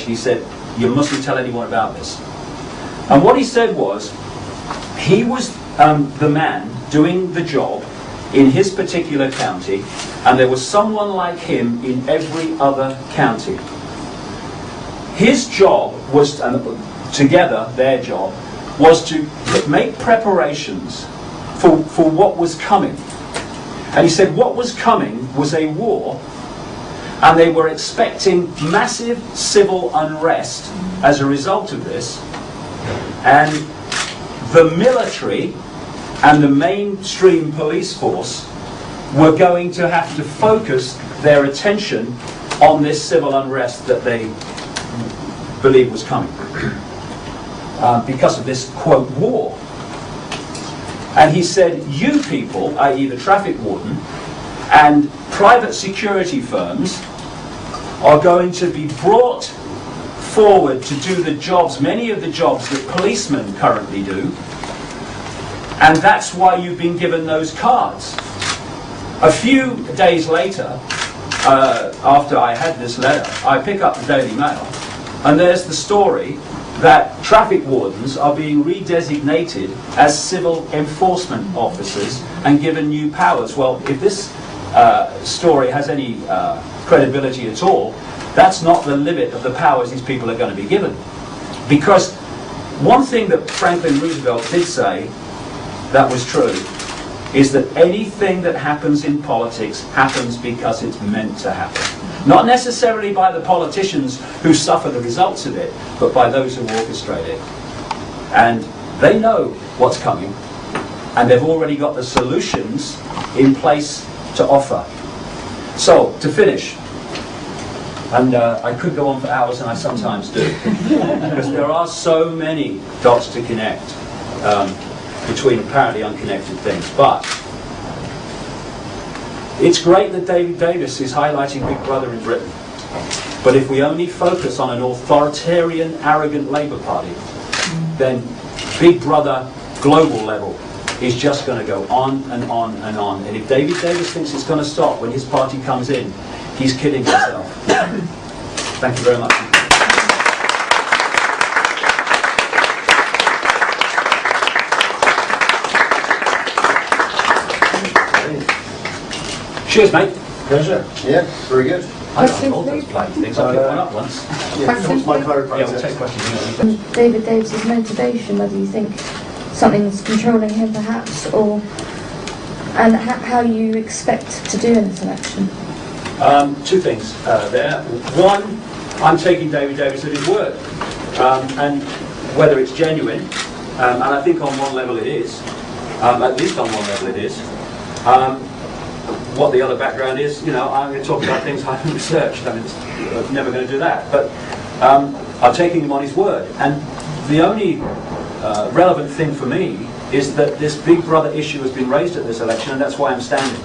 He said, "You mustn't tell anyone about this." And what he said was, he was the man doing the job in his particular county, and there was someone like him in every other county. His job was, together, their job, was to make preparations for what was coming. And he said what was coming was a war, and they were expecting massive civil unrest as a result of this. And the military and the mainstream police force were going to have to focus their attention on this civil unrest that they believed was coming because of this, quote, war. And he said, you people, i.e. the traffic warden, and private security firms are going to be brought forward to do the jobs, many of the jobs that policemen currently do, and that's why you've been given those cards. A few days later, after I had this letter, I pick up the Daily Mail, and there's the story that traffic wardens are being redesignated as civil enforcement officers and given new powers. Well, if this story has any credibility at all, that's not the limit of the powers these people are going to be given. Because one thing that Franklin Roosevelt did say that was true is that anything that happens in politics happens because it's meant to happen. Not necessarily by the politicians who suffer the results of it, but by those who orchestrate it. And they know what's coming, and they've already got the solutions in place to offer. So, to finish, and I could go on for hours, and I sometimes do, because there are so many dots to connect between apparently unconnected things. But it's great that David Davis is highlighting Big Brother in Britain. But if we only focus on an authoritarian, arrogant Labour Party, then Big Brother global level is just going to go on and on and on. And if David Davis thinks it's going to stop when his party comes in, he's kidding himself. Thank you very much. Cheers, mate. Pleasure. Yeah, very good. I got all those bloody things. I picked one up once. Yeah, what's my chiropractor? Yeah, we'll take questions. David Davis's motivation, whether you think something's controlling him perhaps, or and how you expect to do in this election. Two things there. One, I'm taking David Davis at his word, and whether it's genuine, and I think on one level it is, at least on one level it is. What the other background is, you know, I'm going to talk about things I haven't researched. I mean, I'm never going to do that. But I'm taking him on his word. And the only relevant thing for me is that this Big Brother issue has been raised at this election, and that's why I'm standing.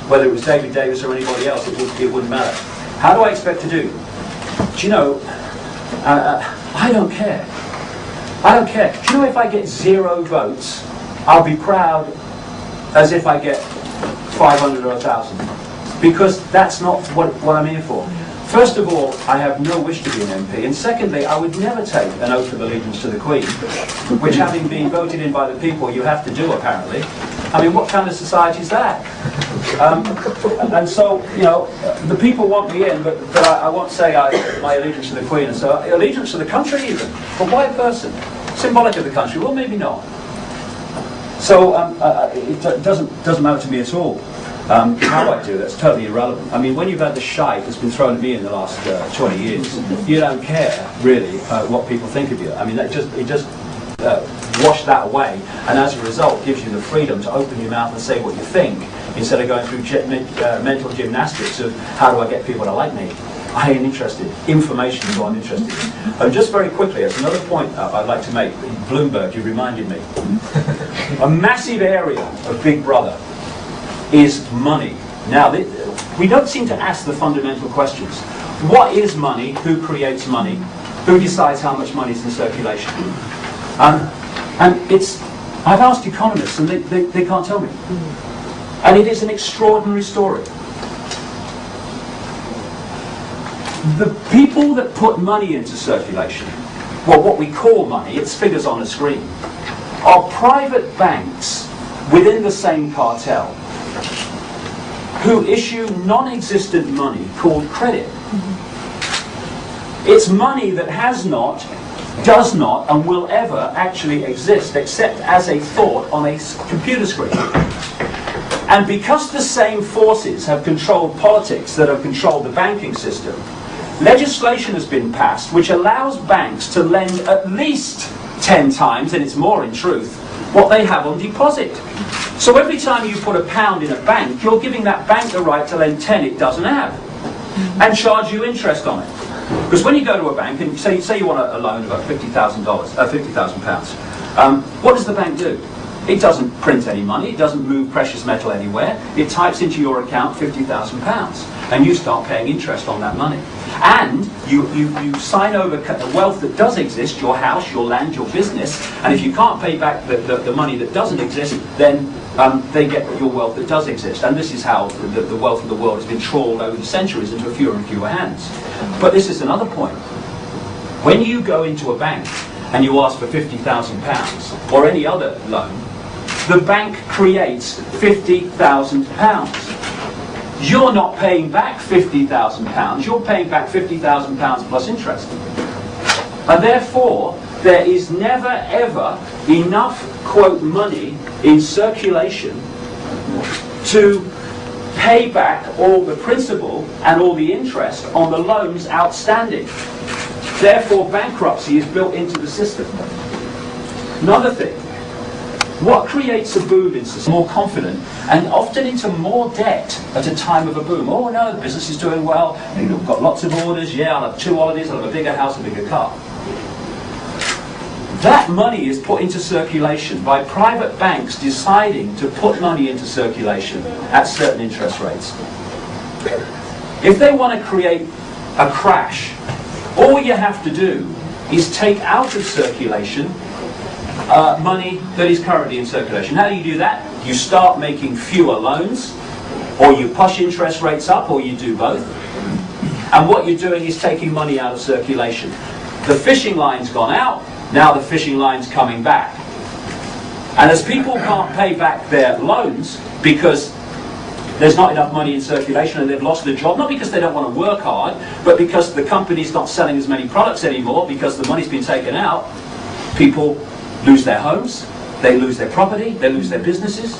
Whether it was David Davis or anybody else, it wouldn't matter. How do I expect to do? Do you know, I don't care. I don't care. Do you know, if I get 0 votes, I'll be proud as if I get 500 or 1,000, because that's not what I'm here for. First of all, I have no wish to be an MP, and secondly, I would never take an oath of allegiance to the Queen, which, having been voted in by the people, you have to do, apparently. I mean, what kind of society is that? And so, you know, the people want me in, but I won't say my allegiance to the Queen, and so allegiance to the country even. But why a person? Symbolic of the country? Well, maybe not. So it doesn't matter to me at all how I do. That's totally irrelevant. I mean, when you've had the shite that's been thrown at me in the last 20 years, you don't care really what people think of you. I mean, it just wash that away, and as a result, gives you the freedom to open your mouth and say what you think, instead of going through mental gymnastics of how do I get people to like me. I ain't interested. Information is what I'm interested in. And just very quickly, there's another point I'd like to make. In Bloomberg, you reminded me. A massive area of Big Brother is money. Now, we don't seem to ask the fundamental questions. What is money? Who creates money? Who decides how much money is in circulation? And I've asked economists, and they can't tell me. And it is an extraordinary story. The People that put money into circulation, well, what we call money, it's figures on a screen, are private banks within the same cartel who issue non-existent money called credit. It's money that has not, does not, and will ever actually exist except as a thought on a computer screen. And because the same forces have controlled politics that have controlled the banking system, legislation has been passed which allows banks to lend at least 10 times, and it's more in truth, what they have on deposit. So every time you put £1 in a bank, you're giving that bank the right to lend 10 it doesn't have, and charge you interest on it. Because when you go to a bank and say you want a loan of £50,000, what does the bank do? It doesn't print any money, it doesn't move precious metal anywhere, it types into your account £50,000 and you start paying interest on that money. And you sign over wealth that does exist, your house, your land, your business, and if you can't pay back the money that doesn't exist, then they get your wealth that does exist. And this is how the wealth of the world has been trawled over the centuries into fewer and fewer hands. But this is another point. When you go into a bank and you ask for £50,000 or any other loan, the bank creates £50,000. You're not paying back £50,000, you're paying back £50,000 plus interest. And therefore, there is never ever enough, quote, money in circulation to pay back all the principal and all the interest on the loans outstanding. Therefore, bankruptcy is built into the system. Another thing, what creates a boom in society? More confident and often into more debt at a time of a boom. Oh no, the business is doing well, you've got lots of orders, yeah, I'll have 2 holidays, I'll have a bigger house, a bigger car. That money is put into circulation by private banks deciding to put money into circulation at certain interest rates. If they want to create a crash, all you have to do is take out of circulation money that is currently in circulation. How do you do that? You start making fewer loans, or you push interest rates up, or you do both. And what you're doing is taking money out of circulation. The fishing line's gone out, now the fishing line's coming back. And as people can't pay back their loans because there's not enough money in circulation and they've lost their job, not because they don't want to work hard, but because the company's not selling as many products anymore because the money's been taken out, people lose their homes, they lose their property, they lose their businesses.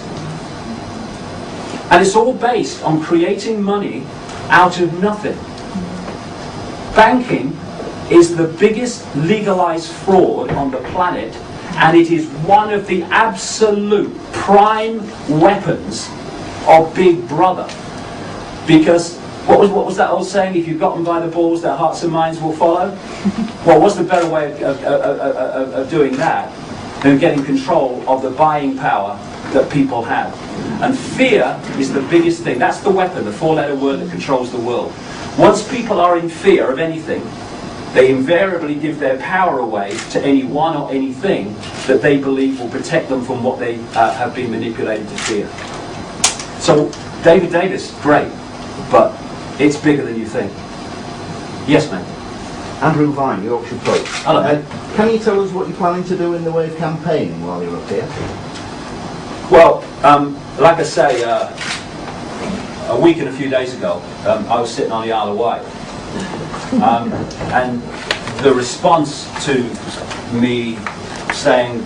And it's all based on creating money out of nothing. Banking is the biggest legalized fraud on the planet, and it is one of the absolute prime weapons of Big Brother. Because what was that old saying? If you've got them by the balls, their hearts and minds will follow. Well, what's the better way of doing that than getting control of the buying power that people have? And fear is the biggest thing. That's the weapon, the 4-letter word that controls the world. Once people are in fear of anything, they invariably give their power away to anyone or anything that they believe will protect them from what they have been manipulated to fear. So, David Davis, great, but it's bigger than you think. Yes, mate. Andrew Vine, Yorkshire Post. Hello. Can you tell us what you're planning to do in the way of campaigning while you're up here? Well, like I say, a week and a few days ago, I was sitting on the Isle of Wight. And the response to me saying